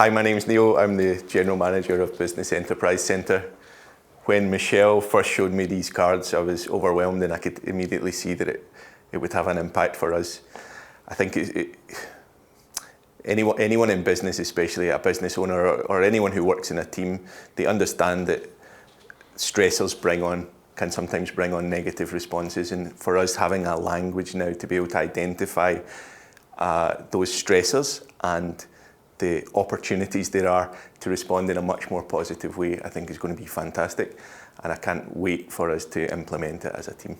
Hi, my name's Neil. I'm the General Manager of Business Enterprise Centre. When Michelle first showed me these cards, I was overwhelmed, and I could immediately see that it would have an impact for us. I think anyone in business, especially a business owner or anyone who works in a team, they understand that stressors can sometimes bring on negative responses, and for us having a language now to be able to identify those stressors and the opportunities there are to respond in a much more positive way, I think is going to be fantastic, and I can't wait for us to implement it as a team.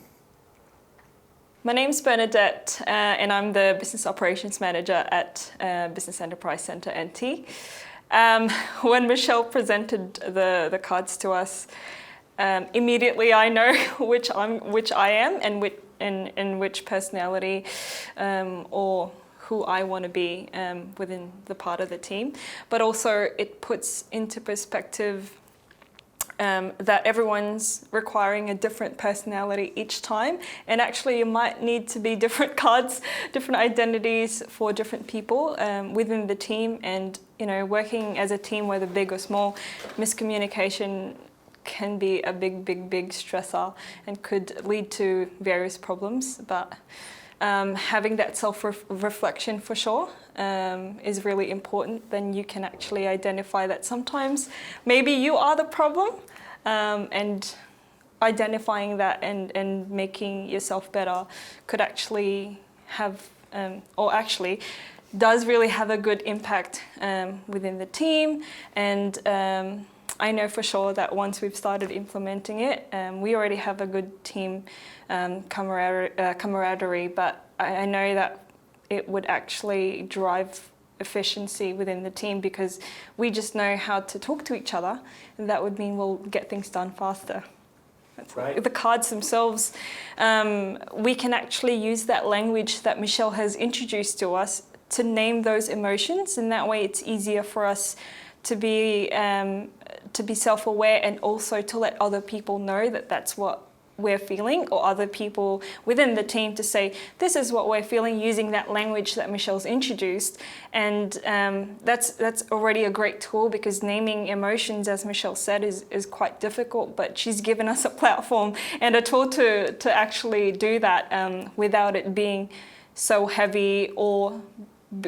My name's Bernadette, and I'm the Business Operations Manager at Business Enterprise Centre NT. When Michelle presented the cards to us, immediately I know which I am and which personality or who I want to be within the part of the team. But also it puts into perspective that everyone's requiring a different personality each time, and actually you might need to be different cards, different identities for different people within the team. And working as a team, whether big or small, miscommunication can be a big stressor and could lead to various problems. But having that self-reflection for sure is really important. Then you can actually identify that sometimes maybe you are the problem, and identifying that and making yourself better could actually have, or actually does really have a good impact within the team. And I know for sure that once we've started implementing it, we already have a good team camaraderie, but I know that it would actually drive efficiency within the team because we just know how to talk to each other, and that would mean we'll get things done faster. That's right. The cards themselves, we can actually use that language that Michelle has introduced to us to name those emotions, and that way it's easier for us to be self-aware, and also to let other people know that that's what we're feeling, or other people within the team to say, this is what we're feeling, using that language that Michelle's introduced. And that's already a great tool, because naming emotions, as Michelle said, is quite difficult, but she's given us a platform and a tool to actually do that without it being so heavy or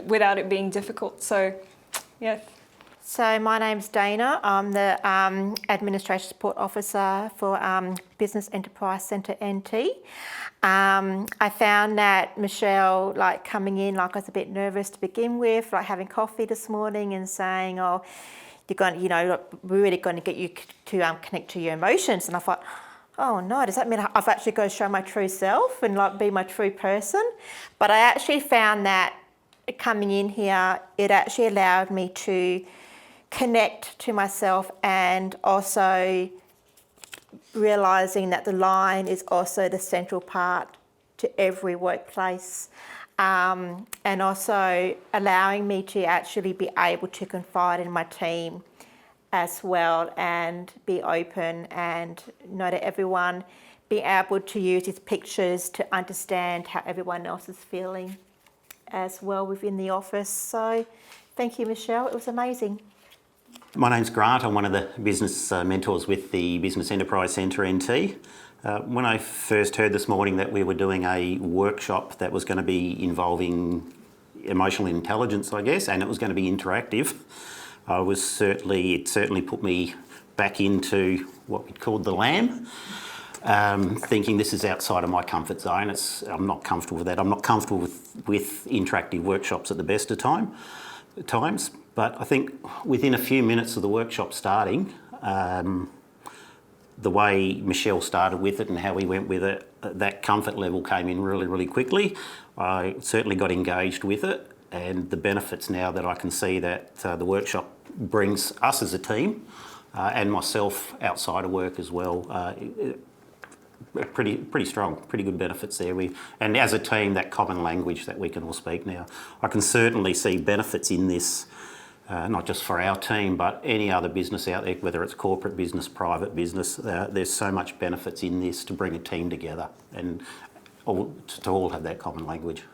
without it being difficult. So, yeah. So my name's Dana. I'm the Administration Support Officer for Business Enterprise Centre NT. I found that Michelle, coming in, I was a bit nervous to begin with, having coffee this morning and saying, "Oh, we're really going to get you to connect to your emotions." And I thought, oh no, does that mean I've actually got to show my true self and be my true person? But I actually found that coming in here, it actually allowed me to connect to myself, and also realising that the line is also the central part to every workplace, and also allowing me to actually be able to confide in my team as well, and be open, and know that everyone be able to use these pictures to understand how everyone else is feeling as well within the office. So thank you, Michelle, it was amazing. My name's Grant. I'm one of the business mentors with the Business Enterprise Centre NT. When I first heard this morning that we were doing a workshop that was going to be involving emotional intelligence, I guess, and it was going to be interactive, it certainly put me back into what we called the lamb, thinking this is outside of my comfort zone. I'm not comfortable with that. I'm not comfortable with interactive workshops at the best of times. But I think within a few minutes of the workshop starting, the way Michelle started with it and how we went with it, that comfort level came in really quickly. I certainly got engaged with it, and the benefits now that I can see that the workshop brings us as a team and myself outside of work as well, pretty strong, pretty good benefits there. And as a team, that common language that we can all speak now, I can certainly see benefits in this. Not just for our team, but any other business out there, whether it's corporate business, private business, there's so much benefits in this to bring a team together and to all have that common language.